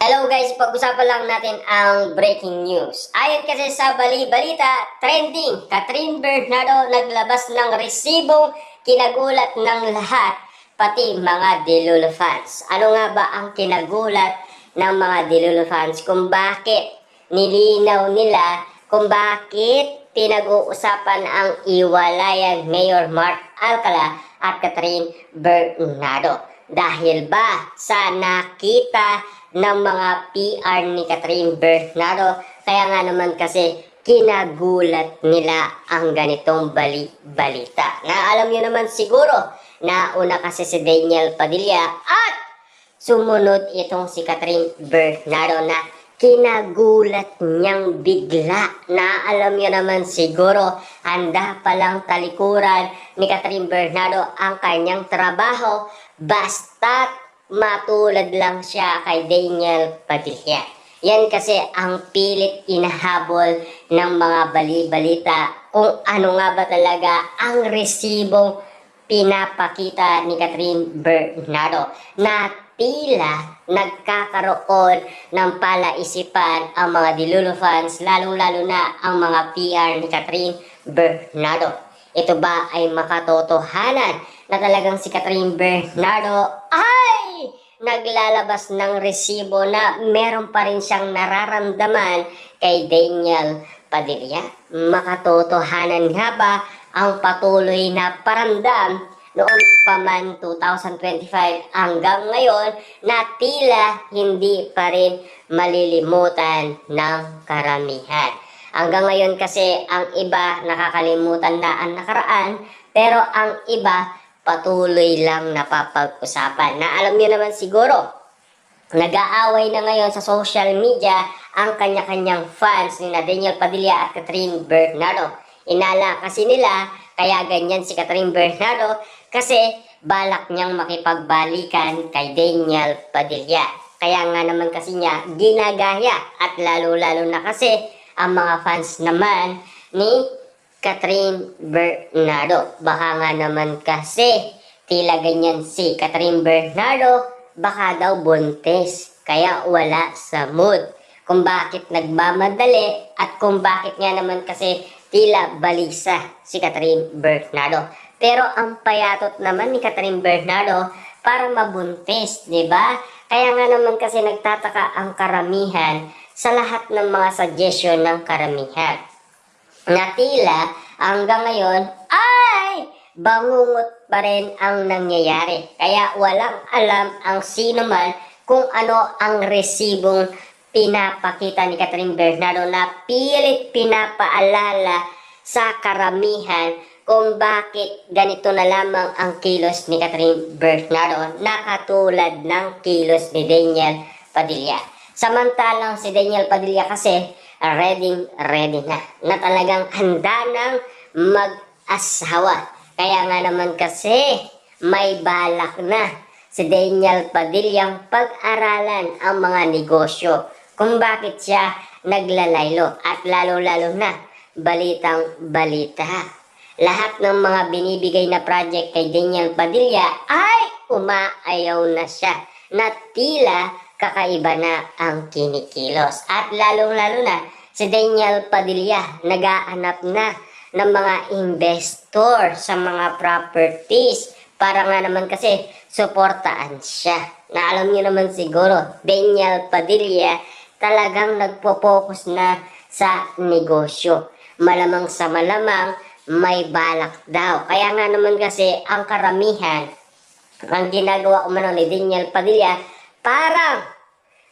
Hello guys, pag-usapan lang natin ang breaking news. Ayon kasi sa bali-balita, trending, Catherine Bernardo naglabas ng resibong kinagulat ng lahat, pati mga Delulu fans. Ano nga ba ang kinagulat ng mga Delulu fans? Kung bakit nilinaw nila kung bakit pinag-uusapan ang iwalayan Mayor Mark Alcala at Catherine Bernardo. Dahil ba sa nakita ng mga PR ni Catherine Bernardo, kaya nga naman kasi kinagulat nila ang ganitong balita. Na alam niyo naman siguro na una kasi si Daniel Padilla at sumunod itong si Catherine Bernardo na kinagulat niyang bigla na alam niyo naman siguro handa palang talikuran ni Catherine Bernardo ang kanyang trabaho basta't matulad lang siya kay Daniel Padilla. Yan kasi ang pilit inahabol ng mga bali-balita kung ano nga ba talaga ang resibong pinapakita ni Catherine Bernardo na tila nagkakaroon ng palaisipan ang mga Delulu fans, lalong-lalo na ang mga PR ni Catherine Bernardo. Ito ba ay makatotohanan na talagang si Catherine Bernardo ay naglalabas ng resibo na meron pa rin siyang nararamdaman kay Daniel Padilla? Makatotohanan nga ba ang patuloy na paramdam noon pa man 2025 hanggang ngayon na tila hindi pa rin malilimutan ng karamihan? Hanggang ngayon kasi ang iba nakakalimutan na ang nakaraan, pero ang iba patuloy lang napapag-usapan. Na alam niyo naman siguro, nag-aaway na ngayon sa social media ang kanya-kanyang fans ni Daniel Padilla at Catherine Bernardo. Inala kasi nila kaya ganyan si Catherine Bernardo kasi balak niyang makipagbalikan kay Daniel Padilla. Kaya nga naman kasi niya ginagaya at lalo-lalo na kasi ang mga fans naman ni Catherine Bernardo. Baka nga naman kasi tila ganyan si Catherine Bernardo, baka daw buntis. Kaya wala sa mood. Kung bakit nagmamadali at kung bakit nga naman kasi tila balisa si Catherine Bernardo. Pero ang payatot naman ni Catherine Bernardo para mabuntis, di ba? Kaya nga naman kasi nagtataka ang karamihan sa lahat ng mga suggestion ng karamihan. Na tila hanggang ngayon ay bangungot pa rin ang nangyayari. Kaya walang alam ang sino man kung ano ang resibong pinapakita ni Catherine Bernardo na pilit pinapaalala sa karamihan kung bakit ganito na lamang ang kilos ni Catherine Bernardo na katulad ng kilos ni Daniel Padilla. Samantalang si Daniel Padilla kasi ready na talagang handa ng mag-asawa. Kaya nga naman kasi may balak na si Daniel Padillang pag-aralan ang mga negosyo kung bakit siya naglalaylo at lalo-lalo na balitang balita. Lahat ng mga binibigay na project kay Daniel Padilla ay umaayaw na siya na tila kakaiba na ang kinikilos. At lalong-lalo na si Daniel Padilla nagaanap na ng mga investor sa mga properties para nga naman kasi suportaan siya. Na alam niyo naman siguro, Daniel Padilla talagang nagpo-focus na sa negosyo. Malamang sa malamang may balak daw. Kaya nga naman kasi ang karamihan ang ginagawa umano ni Daniel Padilla parang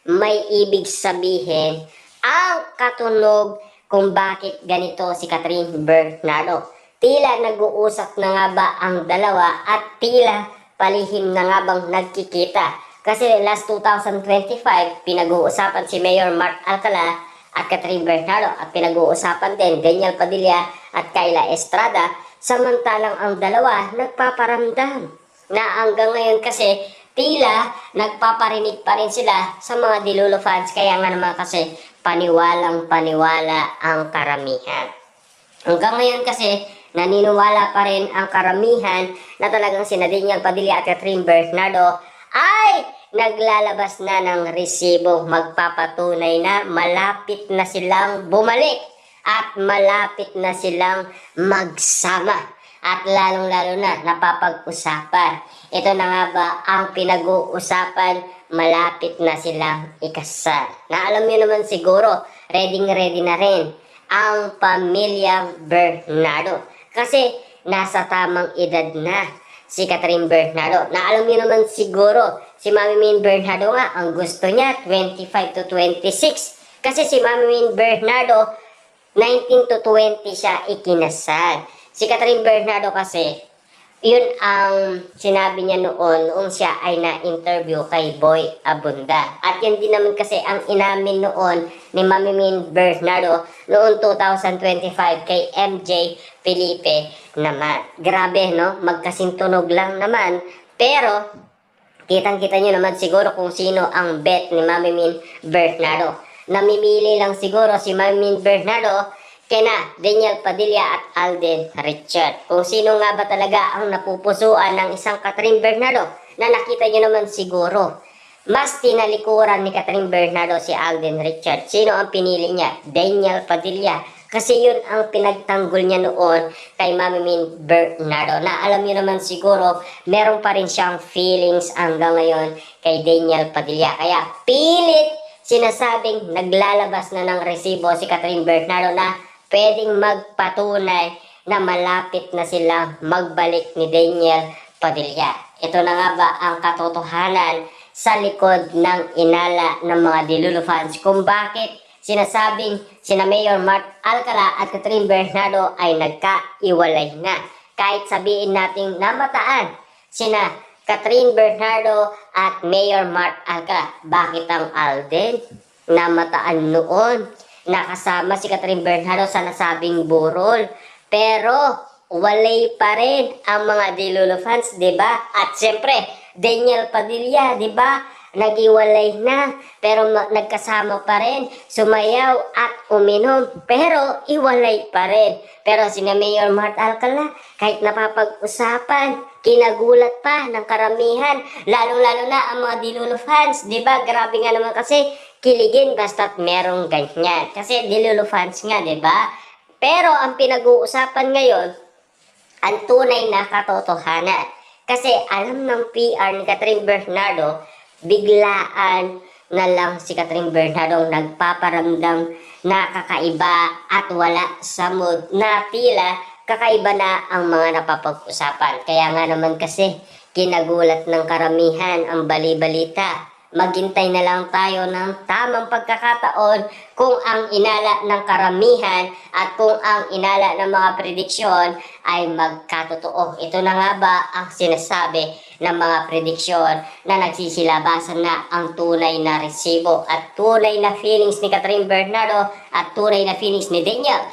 may ibig sabihin ang katunog kung bakit ganito si Catherine Bernardo. Tila nag-uusap na nga ba ang dalawa at tila palihim na nga bang nagkikita. Kasi last 2025, pinag-uusapan si Mayor Mark Alcala at Catherine Bernardo at pinag-uusapan din Daniel Padilla at Kayla Estrada. Samantalang ang dalawa nagpaparamdam na hanggang ngayon kasi tila nagpaparinig pa rin sila sa mga Delulu fans. Kaya nga naman kasi paniwalang paniwala ang karamihan. Hanggang ngayon kasi naniniwala pa rin ang karamihan na talagang si Daniel Padilla at Catherine Bernardo ay naglalabas na ng resibo, magpapatunay na malapit na silang bumalik at malapit na silang magsama. At lalong-lalo na napapag-usapan. Ito na nga ba ang pinag-uusapan, malapit na silang ikasal. Na alam niyo naman siguro, ready na rin ang pamilyang Bernardo. Kasi nasa tamang edad na si Catherine Bernardo. Na alam niyo naman siguro, si Mami Min Bernardo nga, ang gusto niya 25 to 26. Kasi si Mami Min Bernardo, 19 to 20 siya ikinasal. Si Catherine Bernardo kasi, yun ang sinabi niya noong siya ay na-interview kay Boy Abunda. At yun din naman kasi ang inamin noon ni Mami Min Bernardo noong 2025 kay MJ Felipe naman. Grabe, no? Magkasintunog lang naman. Pero, kitang-kita nyo naman siguro kung sino ang bet ni Mami Min Bernardo. Namimili lang siguro si Mami Min Bernardo kina Daniel Padilla at Alden Richard. Kung sino nga ba talaga ang napupusuan ng isang Catherine Bernardo na nakita nyo naman siguro. Mas tinalikuran ni Catherine Bernardo si Alden Richard. Sino ang pinili niya? Daniel Padilla. Kasi yun ang pinagtanggol niya noon kay Mami Min Bernardo. Na alam niyo naman siguro, meron pa rin siyang feelings hanggang ngayon kay Daniel Padilla. Kaya pilit sinasabing naglalabas na ng resibo si Catherine Bernardo na pwedeng magpatunay na malapit na silang magbalik ni Daniel Padilla. Ito na nga ba ang katotohanan sa likod ng inala ng mga Dilulu fans kung bakit sinasabing sina Mayor Mark Alcala at Catherine Bernardo ay nagkaiwalay na. Kahit sabihin nating namataan sina Catherine Bernardo at Mayor Mark Alcala. Bakit ang Alden namataan noon? Nakasama si Catherine Bernardo sa nasabing burol. Pero walay pa rin ang mga Dilulu fans, 'di ba? At siyempre, Daniel Padilla, 'di ba? Nagiwalay na, pero nagkasama pa rin, sumayaw at uminom, pero iwalay pa rin. Pero si Mayor Mart Alcala, kahit napapag-usapan, kinagulat pa ng karamihan, lalo-lalo na ang mga Dilulu fans, di ba? Grabe nga naman kasi, kiligin basta't merong ganyan. Kasi Dilulu fans nga, di ba? Pero ang pinag-uusapan ngayon, ang tunay na katotohanan. Kasi alam ng PR ni Catherine Bernardo, biglaan na lang si Catherine Bernardo nagpaparamdam na kakaiba at wala sa mood na tila kakaiba na ang mga napapag-usapan. Kaya nga naman kasi kinagulat ng karamihan ang bali-balita. Maghintay na lang tayo ng tamang pagkakataon kung ang inala ng karamihan at kung ang inala ng mga prediksyon ay magkatotoo. Ito na nga ba ang sinasabi ng mga prediksyon na nagsisilabasan na ang tunay na resibo at tunay na feelings ni Catherine Bernardo at tunay na feelings ni Daniel